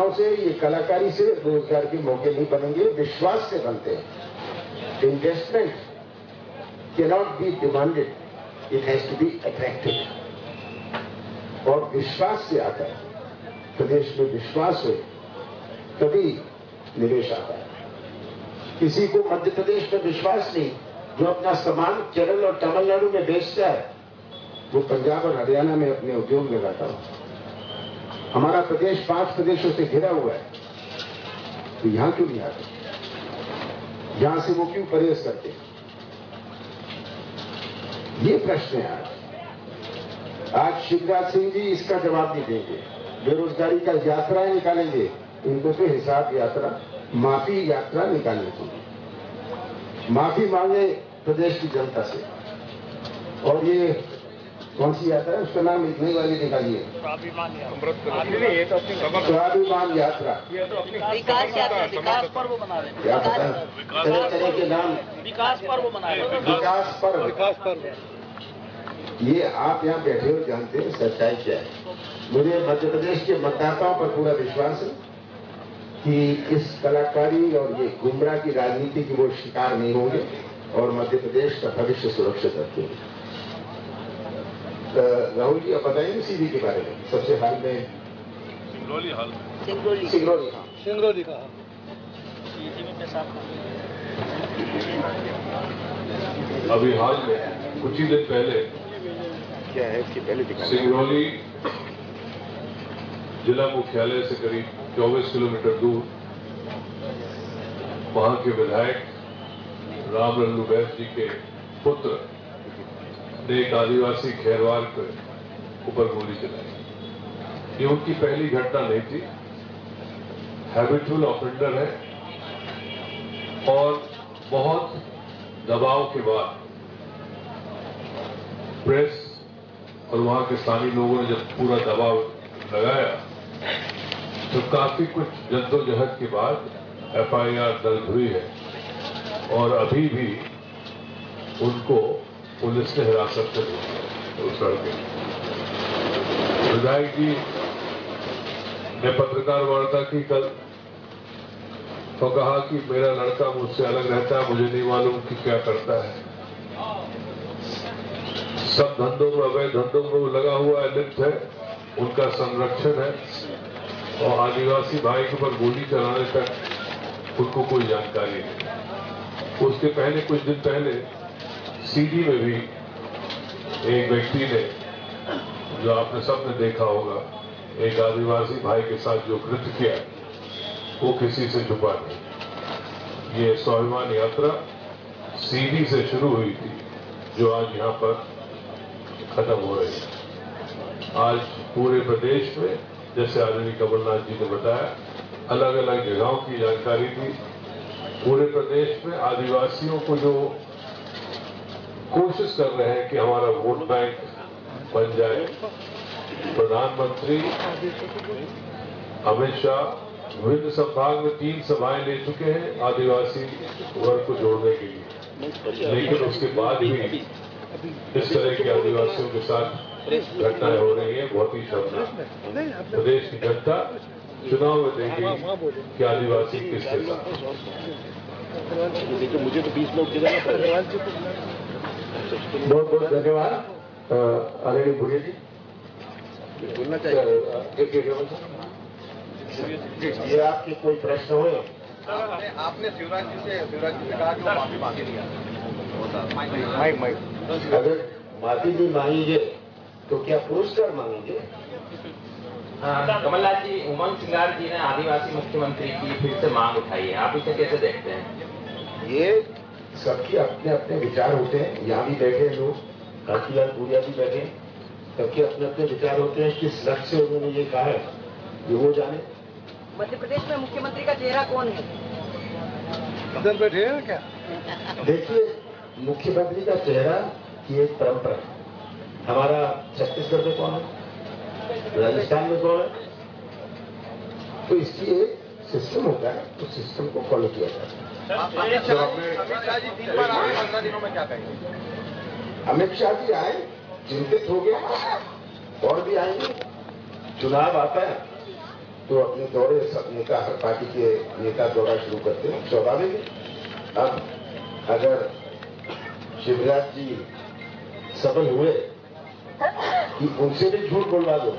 प्रतिभाओं से, ये कलाकारी से रोजगार के मौके नहीं बनेंगे, विश्वास से बनते हैं। Investment cannot be demanded, it has to be attractive. और विश्वास से आता है, प्रदेश में विश्वास हो तभी निवेश आता है। किसी को मध्य प्रदेश में विश्वास नहीं, जो अपना सामान केरल और तमिलनाडु में बेचता है वो पंजाब और हरियाणा में अपने उद्योग लगाता हो। हमारा प्रदेश 5 प्रदेशों से घिरा हुआ है, तो यहां क्यों नहीं आते? यहां से वो क्यों परहेज करते? ये प्रश्न है आज शिवराज सिंह जी इसका जवाब नहीं देंगे। बेरोजगारी का यात्राएं निकालेंगे, इनको तो हिसाब यात्रा, माफी यात्रा निकालनी चाहिए। माफी मांगे प्रदेश की जनता से। और ये कौन सी यात्रा है, उसका नाम नई वाली निकालिए, स्वाभिमान यात्रा, विकास यात्रा, विकास पर्व मना रहे हैं। क्या पता तरह तरह के नाम, विकास पर्व मना रहे हैं। विकास पर्व। ये आप यहाँ बैठे हो जानते हैं सच्चाई क्या है। मुझे मध्य प्रदेश के मतदाताओं पर पूरा विश्वास है कि इस कलाकारी और ये गुमराह की राजनीति की वो शिकार नहीं होंगे और मध्य प्रदेश का भविष्य सुरक्षित रखेंगे। राहुल जी आप बताएंगे सीधी के बारे में? सबसे हाल में सिंगरौली का अभी हाल में कुछ ही दिन पहले क्या है इसकी पहले दिखा। सिंगरौली जिला मुख्यालय से करीब 24 किलोमीटर दूर वहां के विधायक राम लल्लू बैस जी के पुत्र ने एक आदिवासी खेरवार के ऊपर गोली चलाई। ये उनकी पहली घटना नहीं थी, हैबिचुअल ऑफेंडर है और बहुत दबाव के बाद प्रेस और वहां के स्थानीय लोगों ने जब पूरा दबाव लगाया तो काफी कुछ जद्दोजहद के बाद FIR दर्ज हुई है और अभी भी उनको पुलिस ने हिरासत में लिया उस लड़के। विधायक जी ने पत्रकार वार्ता की कल, तो कहा कि मेरा लड़का मुझसे अलग रहता है, मुझे नहीं मालूम कि क्या करता है, सब धंधों में, अवैध धंधों में वो लगा हुआ है, लिप्त है, उनका संरक्षण है और आदिवासी भाई के ऊपर गोली चलाने तक उनको कोई जानकारी नहीं। उसके पहले कुछ दिन पहले सीडी में भी एक व्यक्ति ने, जो आपने सबने देखा होगा, एक आदिवासी भाई के साथ जो कृत्य किया वो किसी से छुपा नहीं। ये स्वाभिमान यात्रा सीडी से शुरू हुई थी जो आज यहाँ पर खत्म हो रही है। आज पूरे प्रदेश में, जैसे आदरणीय कमलनाथ जी ने बताया, अलग अलग जगहों की जानकारी दी। पूरे प्रदेश में आदिवासियों को जो कोशिश कर रहे हैं कि हमारा वोट बैंक बन जाए, प्रधानमंत्री अमित शाह विभिन्न संभाग में 3 सभाएं ले चुके हैं आदिवासी वर्ग को जोड़ने के लिए, लेकिन उसके बाद भी इस तरह के आदिवासियों के साथ घटनाएं हो रही है, बहुत ही शर्मनाक। प्रदेश की जनता चुनाव में देखेगी कि आदिवासी किसके साथ। मुझे तो 20 लोग बहुत बहुत धन्यवाद। आदरणीय भूरिया जी बोलना चाहिए। ये आपके कोई प्रश्न हो? आपने शिवराज जी से कहा कि वो माफी मांगे लिया। अगर माफी नहीं मांगेंगे तो क्या पुरस्कार मांगेंगे? कमलनाथ जी, उमंग सिंगार जी ने आदिवासी मुख्यमंत्री की फिर से मांग उठाई है, आप इसे कैसे देखते हैं? ये सबके अपने अपने विचार होते हैं। यहाँ भी बैठे लोग, काशीलाल भूरिया भी बैठे, सबके अपने अपने विचार होते हैं। किस लक्ष्य से उन्होंने ये कहा है ये वो जाने। मध्य प्रदेश में मुख्यमंत्री का चेहरा कौन है? इधर बैठे हैं क्या? देखिए, मुख्यमंत्री का चेहरा की एक परंपरा है। हमारा छत्तीसगढ़ में कौन है, राजस्थान में कौन है, तो इसकी एक सिस्टम होता है, उस सिस्टम को फॉलो किया जाता है। अमित शाह जी 3 बार आए 15 दिनों में, क्या कहेंगे? अमित शाह जी आए, चिंतित हो गया, और भी आएंगे। चुनाव आता है तो अपने दौरे सब नेता, हर पार्टी के नेता दौरा शुरू करते हैं, स्वाभाविक है। अब अगर शिवराज जी सफल हुए कि उनसे भी झूठ बोलवा दो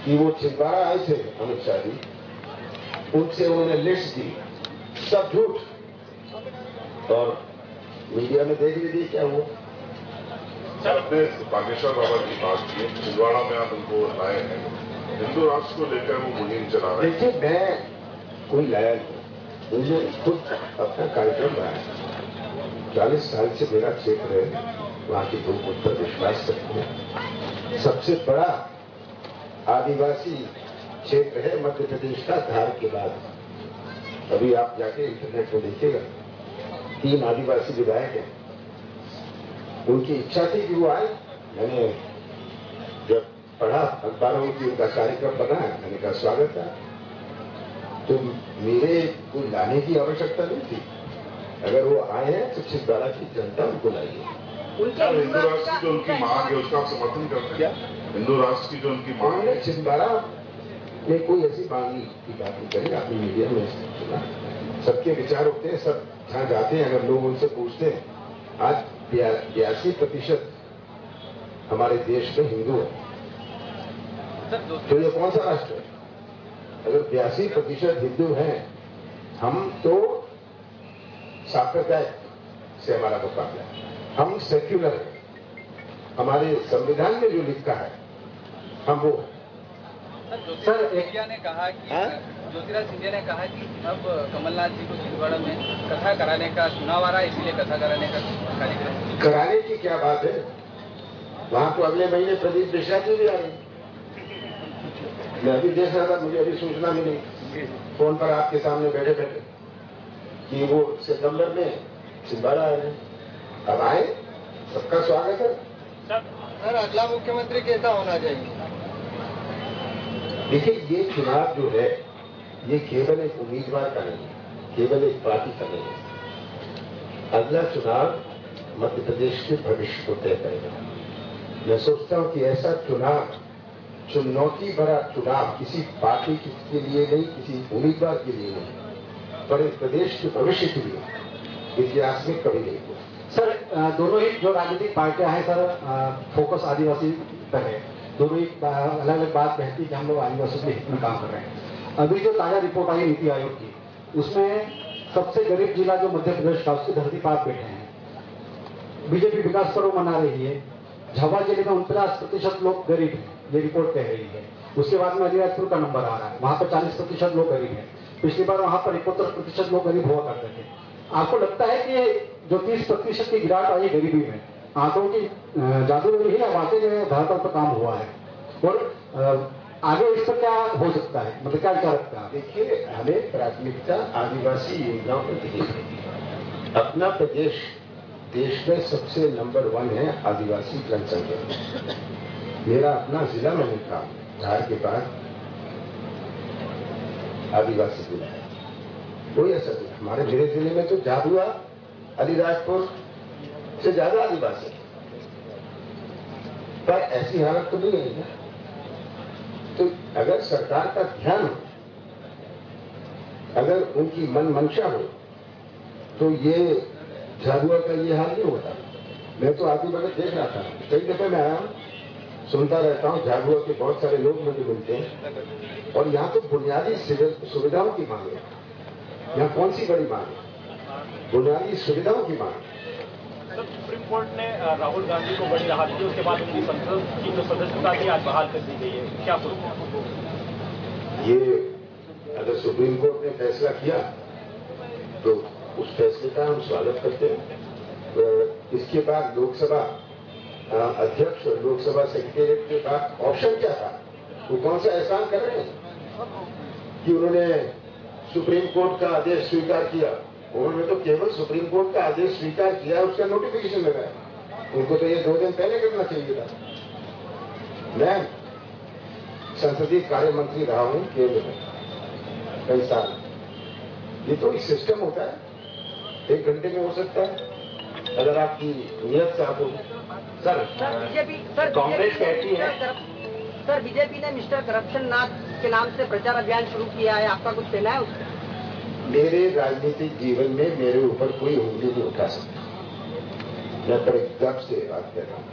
कि वो छिंदवाड़ा आए थे अमित शाह जी, उनसे उन्होंने लिस्ट दी, सब झूठ, और मीडिया में देख लीजिए क्या हुआ। आपने बागेश्वर बाबा की बात की, छिंदवाड़ा में आप उनको लाए हैं, हिंदू राष्ट्र को लेकर वो मुहिम चला रहे हैं। देखिए, मैं कोई लाया नहीं, मुझे खुद अपना कार्यक्रम बनाया। 40 साल से मेरा क्षेत्र है, वहां के लोग मुझ पर विश्वास करते हैं। सबसे बड़ा आदिवासी क्षेत्र है मध्य प्रदेश का, धार के बाद। अभी आप जाके इंटरनेट में देखिएगा, 3 आदिवासी विधायक हैं। उनकी इच्छा थी कि वो आए। मैंने जब पढ़ा अखबारों में कि उनका कार्यक्रम बना है, मैंने कहा स्वागत है। तो मेरे को लाने की आवश्यकता नहीं थी। अगर वो आए हैं तो छिंदवाड़ा की जनता उनको लाइए। हिंदू राष्ट्र की जो उनकी मांग है उसका आप समर्थन करते हैं? हिंदू राष्ट्र की जो उनकी मांग है, छिंदवाड़ा में कोई ऐसी मांगी की बात नहीं करें। आपने मीडिया में सुना, सबके विचार होते हैं, सब जहां जाते हैं अगर लोग उनसे पूछते हैं, आज 82% हमारे देश में हिंदू है, तो ये कौन सा राष्ट्र है? अगर 82% हिंदू हैं, हम तो सांप्रदायिक से हमारा मुकाबला है, हम सेक्युलर हैं। हमारे संविधान में जो लिखा है हम वो है। सर, सिंधिया ने कहा कि ज्योतिराज सिंधिया ने कहा कि अब कमलनाथ जी को छिंदवाड़ा में कथा कराने का चुनाव आ रहा है, इसलिए कथा कराने का कार्यक्रम। कराने की क्या बात है? वहां तो अगले महीने प्रदीप मिश्रा जी भी आ रहे। मैं अभी देख रहा था, मुझे अभी सूचना मिली फोन पर आपके सामने बैठे बैठे कि वो सितंबर में छिंदवाड़ा आ रहे। अब आए, सबका स्वागत है। सर, अगला मुख्यमंत्री कैसा होना चाहिए? देखिए, ये चुनाव जो है ये केवल एक उम्मीदवार का नहीं है, केवल एक पार्टी का नहीं है। अगला चुनाव मध्य प्रदेश के भविष्य को तय करेगा। मैं सोचता हूं कि ऐसा चुनाव, चुनौती भरा चुनाव किसी पार्टी के लिए नहीं, किसी उम्मीदवार के लिए नहीं, पर इस प्रदेश के भविष्य के लिए इतिहास में कभी नहीं हुआ। सर, दोनों ही जो राजनीतिक पार्टियां हैं सर, फोकस आदिवासी पर है। दोनों ही अलग अलग बात कहती है कि हम लोग आदिवासी के हित में काम कर रहे हैं। अभी जो ताजा रिपोर्ट आई नीति आयोग की, उसमें सबसे गरीब जिला जो मध्य प्रदेश का, उसकी धरती पर आप बैठे हैं। बीजेपी विकास पर्व मना रही है। झाबुआ जिले में 49% लोग गरीब हैं, ये रिपोर्ट कह रही है। उसके बाद में अलीराजपुर का नंबर आ रहा है, वहां पर 40% लोग गरीब हैं। पिछली बार वहां पर 71% लोग गरीब हुआ करते थे। आपको लगता है कि जो 30% की गिरावट आई गरीबी में, आंकड़ों की जादूगरी है या वाकई में धरातल पर काम हुआ है? और आगे इस पर क्या हो सकता है, मतलब क्या विचार रखता है? देखिए, हमें प्राथमिकता आदिवासी योजनाओं पर दी है। अपना प्रदेश देश में सबसे नंबर 1 है आदिवासी जनसंख्या। मेरा अपना जिला मैंने कहा, धार के पास आदिवासी जिला है। कोई ऐसा नहीं। हमारे मेरे जिले में तो झाबुआ, अलीराजपुर से ज्यादा आदिवासी, पर ऐसी हालत तो नहीं है। तो अगर सरकार का ध्यान हो, अगर उनकी मन मंशा हो, तो ये झाबुआ का ये हाल नहीं होता। मैं तो आदि बगत देख रहा था, कई दफे मैं आया, सुनता रहता हूँ। झाबुआ के बहुत सारे लोग मुझे मिलते हैं, और यहाँ तो बुनियादी सुविधाओं की मांग है। यहाँ कौन सी बड़ी मांग है? बुनियादी सुविधाओं की मांग। सुप्रीम कोर्ट ने राहुल गांधी को बड़ी राहत दी, उसके बाद उनकी संसद की जो सदस्यता थी आज बहाल कर दी गई है, क्या सोचते हैं? ये अगर सुप्रीम कोर्ट ने फैसला किया तो उस फैसले का हम स्वागत करते हैं। इसके बाद लोकसभा अध्यक्ष और लोकसभा सेक्रेटरी के बाद ऑप्शन क्या था? वो कौन सा एहसान कर रहे हैं कि उन्होंने सुप्रीम कोर्ट का आदेश स्वीकार किया? उन्होंने तो केवल सुप्रीम कोर्ट का आदेश स्वीकार किया, उसका नोटिफिकेशन लगाया। उनको तो ये 2 दिन पहले करना चाहिए था। मैं संसदीय कार्य मंत्री रहा हूं केंद्र में कई साल। ये तो एक सिस्टम होता है, 1 घंटे में हो सकता है अगर आपकी नियत साफ हो। सर बीजेपी कांग्रेस कहती है, सर बीजेपी ने मिस्टर करप्शन नाथ के नाम से प्रचार अभियान शुरू किया है, आपका कुछ कहना है उसमें? मेरे राजनीतिक जीवन में मेरे ऊपर कोई उंगली नहीं उठा सकता। मैं बड़े गर्व से बात कर रहा हूं।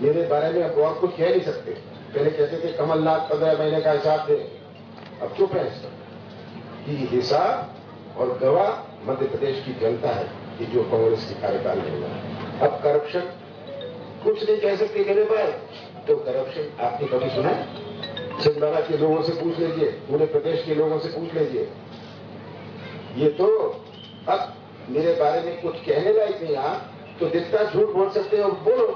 मेरे बारे में अब और कुछ कह नहीं सकते। पहले कहते थे कमलनाथ 15 महीने का हिसाब दे, अब चुप है इसका कि हिसाब और गवाह मध्य प्रदेश की जनता है कि जो कांग्रेस के कार्यकाल में हुआ। अब करप्शन कुछ नहीं कह सकते मेरे पास, तो करप्शन आपने कभी सुना है? छिंदवाड़ा के लोगों से पूछ लीजिए, पूरे प्रदेश के लोगों से पूछ लीजिए। ये तो अब मेरे बारे में कुछ कहने लायक नहीं। आप तो जितना झूठ बोल सकते हो बोलो।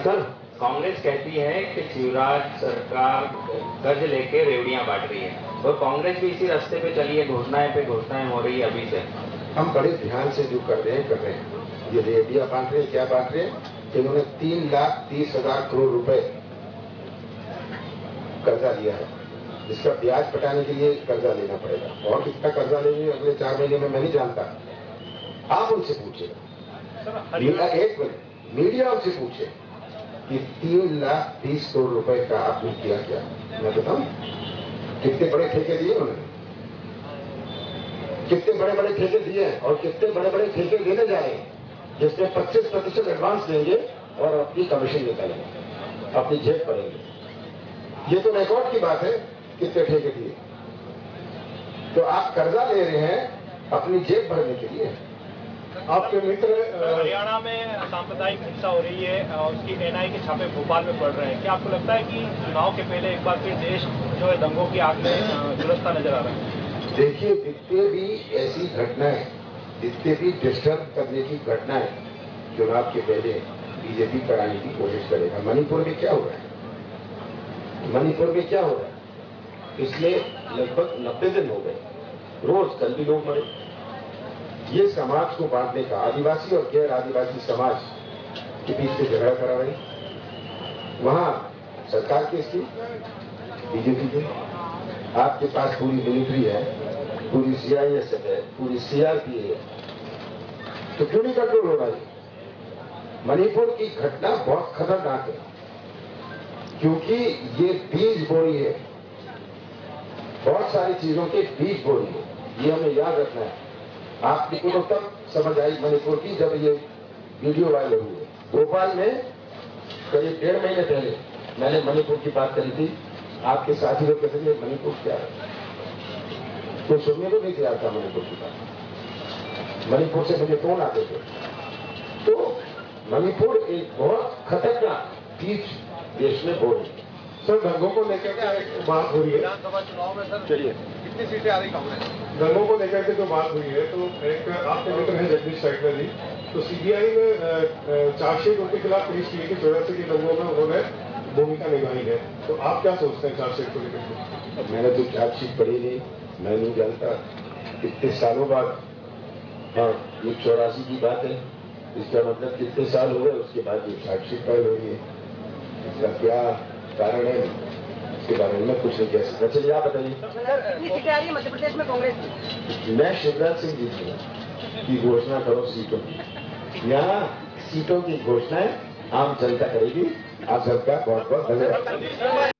सर, कांग्रेस कहती है कि शिवराज सरकार कर्ज लेके रेवड़ियां बांट रही है और कांग्रेस भी इसी रास्ते पे चली है, घोषणाएं पे घोषणाएं हो रही है अभी से। हम बड़े ध्यान से जो कर रहे हैं। ये रेवड़ियां बांट रहे हैं, क्या बांट रहे हैं? इन्होंने 3,30,000 करोड़ रुपए कर्जा लिया है, जिसका ब्याज पटाने के लिए कर्जा लेना पड़ेगा। और कितना कर्जा लेंगे अगले 4 महीने में मैं नहीं जानता, आप उनसे पूछिएगा। एक मिनट, मीडिया उनसे पूछे कि 3,30,000 करोड़ रुपए का आपने किया क्या? मैं बताऊं कितने बड़े ठेके दिए उन्होंने, कितने बड़े बड़े ठेके दिए और कितने बड़े बड़े ठेके देने जा रहे हैं, जिसमें 25% एडवांस देंगे और अपनी कमीशन निकालेंगे, अपनी जेब भरेंगे। ये तो रिकॉर्ड की बात है, कितने ठेके दिए। तो आप कर्जा ले रहे हैं अपनी जेब भरने के लिए। आपके मित्र हरियाणा में सांप्रदायिक हिंसा हो रही है और उसकी एनआई के छापे भोपाल में पड़ रहे हैं। क्या आपको लगता है कि चुनाव के पहले एक बार फिर देश जो है दंगों की आग में झुलसता नजर आ रहा है? देखिए, जितने भी ऐसी घटनाएं, जितने भी डिस्टर्ब करने की घटनाएं चुनाव के पहले बीजेपी कराने की कोशिश करेगा। मणिपुर में क्या हो रहा है? मणिपुर में क्या हो रहा है? पिछले लगभग 90 दिन हो गए, रोज कल भी लोग मरे। ये समाज को बांटने का, आदिवासी और गैर आदिवासी समाज के बीच में झगड़ा करा रही। वहां सरकार किसकी? बीजेपी की। आपके पास पूरी मिलिट्री है, पूरी सीआईएसएफ है, पूरी सीआरपी है, तो क्यों नहीं कंट्रोल हो रहा है? मणिपुर की घटना बहुत खतरनाक है, क्योंकि ये बीज बोई है, बहुत सारी चीजों के बीज बोई है। ये हमें याद रखना है। आपको तो तब समझ आई मणिपुर की जब ये वीडियो वायरल हुई है। भोपाल में करीब 1.5 महीने पहले मैंने मणिपुर की बात करी थी। आपके साथी लोग कहते थे मणिपुर क्या है, तो सुनने को नहीं तैयार था मणिपुर की बात। मणिपुर से मुझे फोन आते थे। तो मणिपुर एक बहुत खतरनाक बीच देश में बोल है। सर, दंगों को लेकर के बात हो रही है, विधानसभा चुनाव में सर चलिए कितनी सीटें आ रही कांग्रेस? दंगों को लेकर के जो बात हुई है, तो एक आपके मित्र हैं जगदीश शेखर जी, तो सीबीआई में चार्जशीट उनके खिलाफ पेश की कि 84 के दंगों में उन्होंने भूमिका निभाई है। तो आप क्या सोचते हैं चार्जशीट को लेकर? मैंने तो चार्जशीट पढ़ी नहीं, मैं नहीं जानता। कितने सालों बाद, हाँ, ये 84 की बात है, इसका मतलब कितने साल हो गए उसके बाद ये चार्जशीट फाइल हो रही है। इसका क्या कारण है, इसके बारे में कुछ नहीं कह सकता। चलिए आप बताइए। कितनी सीटें आ रही है मध्य प्रदेश में कांग्रेस की? मैं शिवराज सिंह जी की घोषणा करो सीटों की। यहाँ सीटों की घोषणाएं आम जनता करेगी। आप सबका बहुत बहुत धन्यवाद।